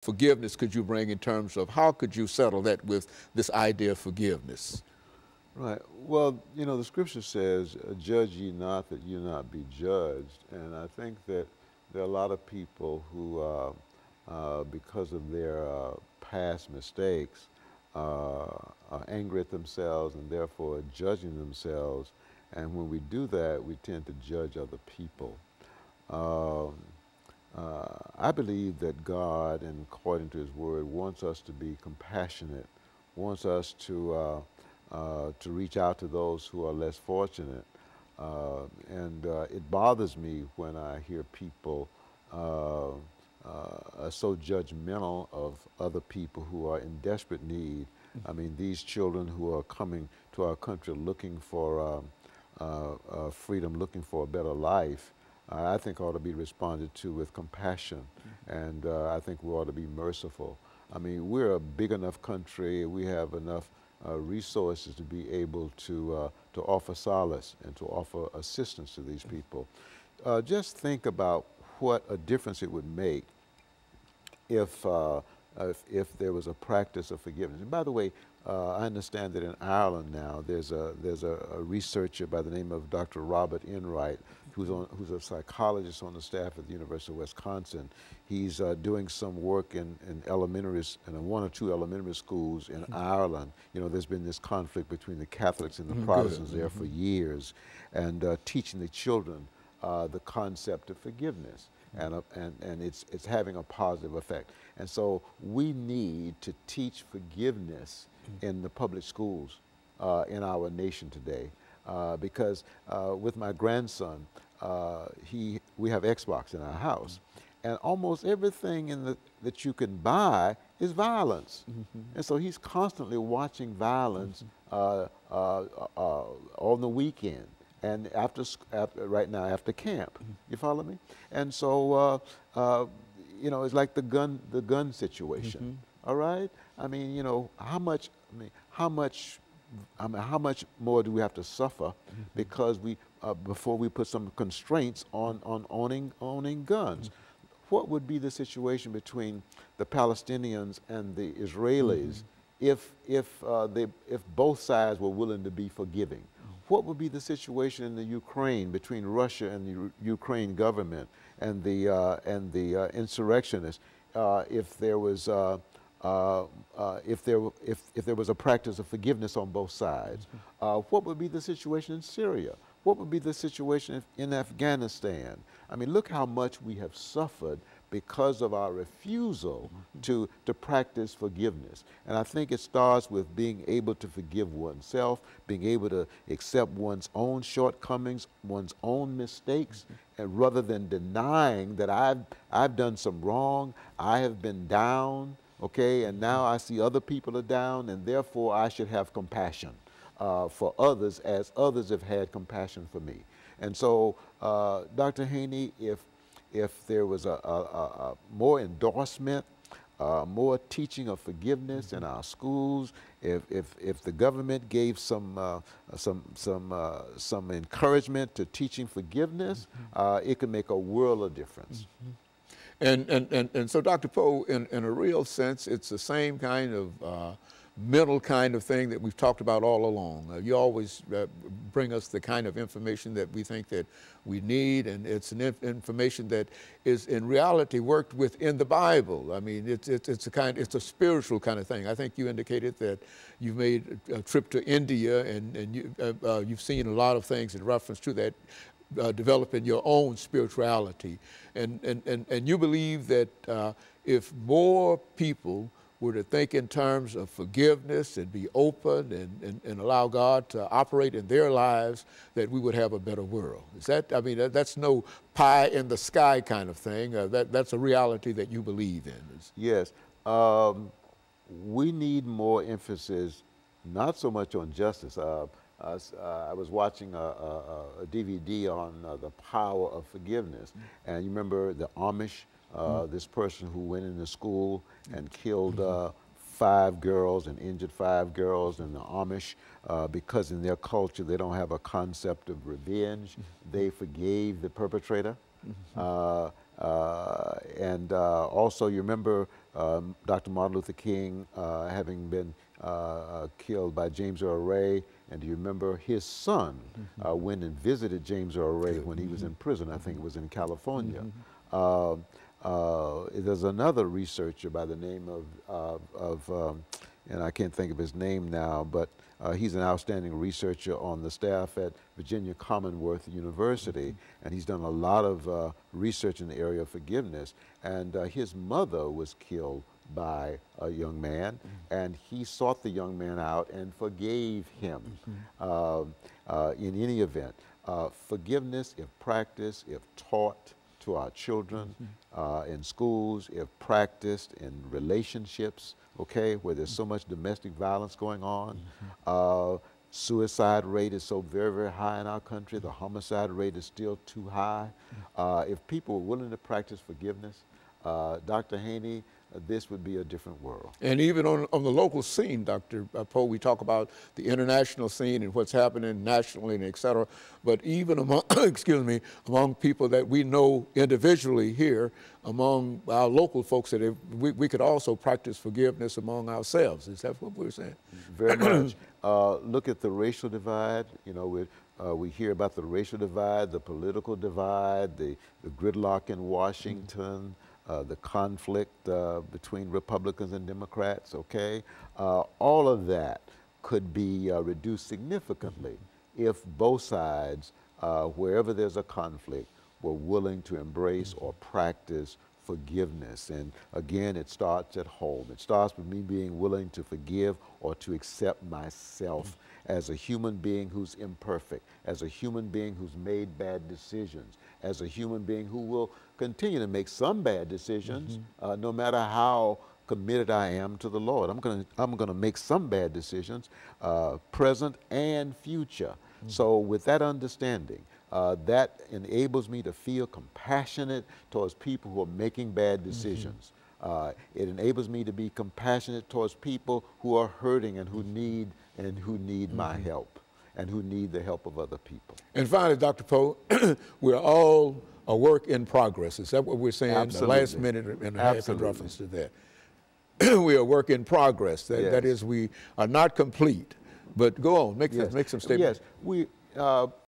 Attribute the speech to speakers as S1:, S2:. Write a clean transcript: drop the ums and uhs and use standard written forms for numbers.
S1: forgiveness could you bring in terms of how could you settle that with this idea of forgiveness?
S2: Right. Well, you know, the scripture says, judge ye not that you not be judged. And I think that there are a lot of people who, because of their past mistakes, are angry at themselves and therefore judging themselves. And when we do that, we tend to judge other people. Um, I believe that God, and according to His Word, wants us to be compassionate, wants us to reach out to those who are less fortunate. And it bothers me when I hear people are so judgmental of other people who are in desperate need. I mean, these children who are coming to our country looking for freedom, looking for a better life, I think ought to be responded to with compassion, and I think we ought to be merciful. I mean, we're a big enough country, we have enough resources to be able to offer solace and to offer assistance to these people. Just think about what a difference it would make if, if there was a practice of forgiveness. And by the way, I understand that in Ireland now there's a researcher by the name of Dr. Robert Enright, who's a psychologist on the staff at the University of Wisconsin. He's doing some work in elementaries, in one or two elementary schools in Ireland. You know, there's been this conflict between the Catholics and the Protestants there for years, and teaching the children the concept of forgiveness. And it's having a positive effect. And so we need to teach forgiveness in the public schools in our nation today. Because with my grandson, we have Xbox in our house, and almost everything that you can buy is violence. And so he's constantly watching violence on the weekend. And right now after camp, you follow me? And so, you know, it's like the gun situation. All right. I mean, you know, how much more do we have to suffer because before we put some constraints on owning guns? What would be the situation between the Palestinians and the Israelis if both sides were willing to be forgiving? What would be the situation in the Ukraine between Russia and the Ukraine government and the insurrectionists if there was a practice of forgiveness on both sides? What would be the situation in Syria? What would be the situation in Afghanistan? I mean, look how much we have suffered because of our refusal to practice forgiveness. And I think it starts with being able to forgive oneself, being able to accept one's own shortcomings, one's own mistakes, and rather than denying that I've done some wrong, I have been down, okay, and now I see other people are down, and therefore I should have compassion for others as others have had compassion for me. And so, Dr. Haney, if there was a more endorsement, more teaching of forgiveness in our schools, if the government gave some encouragement to teaching forgiveness, it could make a world of difference.
S1: And so, Dr. Poe, in a real sense, it's the same kind of mental kind of thing that we've talked about all along. You always bring us the kind of information that we think that we need, and it's an information that is in reality worked within the Bible. I mean, it's a spiritual kind of thing. I think you indicated that you made a trip to India, and you've seen a lot of things in reference to that. Developing your own spirituality, and you believe that if more people were to think in terms of forgiveness and be open and allow God to operate in their lives, that we would have a better world. Is that, I mean, that's no pie in the sky kind of thing. That's a reality that you believe in.
S2: Yes. We need more emphasis, not so much on justice. I was watching a DVD on the power of forgiveness, and you remember the Amish, this person who went into school and killed 5 girls and injured 5 girls, and the Amish, because in their culture they don't have a concept of revenge, they forgave the perpetrator. And also you remember Dr. Martin Luther King having been killed by James Earl Ray, and do you remember his son went and visited James Earl Ray when he was in prison? I think it was in California. There's another researcher by the name of and I can't think of his name now, but he's an outstanding researcher on the staff at Virginia Commonwealth University, and he's done a lot of research in the area of forgiveness. And his mother was killed by a young man, and he sought the young man out and forgave him. In any event, forgiveness, if practiced, if taught to our children in schools, if practiced in relationships, okay, where there's so much domestic violence going on. Suicide rate is so very, very high in our country. The homicide rate is still too high. If people were willing to practice forgiveness, Dr. Haney, this would be a different world.
S1: And even on the local scene, Dr. Poe, we talk about the international scene and what's happening nationally and et cetera, but even among, excuse me, among people that we know individually here, among our local folks, that we could also practice forgiveness among ourselves. Is that what we're saying?
S2: Very much. Look at the racial divide. You know, we hear about the racial divide, the political divide, the gridlock in Washington, the conflict between Republicans and Democrats, okay? All of that could be reduced significantly if both sides, wherever there's a conflict, were willing to embrace or practice forgiveness. And again, it starts at home. It starts with me being willing to forgive or to accept myself as a human being who's imperfect, as a human being who's made bad decisions, as a human being who will continue to make some bad decisions, no matter how committed I am to the Lord. I'm gonna make some bad decisions, present and future. So with that understanding, that enables me to feel compassionate towards people who are making bad decisions. It enables me to be compassionate towards people who are hurting and who need my help and who need the help of other people.
S1: And finally, Dr. Poe, we're all a work in progress. Is that what we're saying?
S2: Absolutely.
S1: The last minute and a half in reference to that. We are a work in progress. That is, we are not complete. But go on, make some statements.
S2: Yes,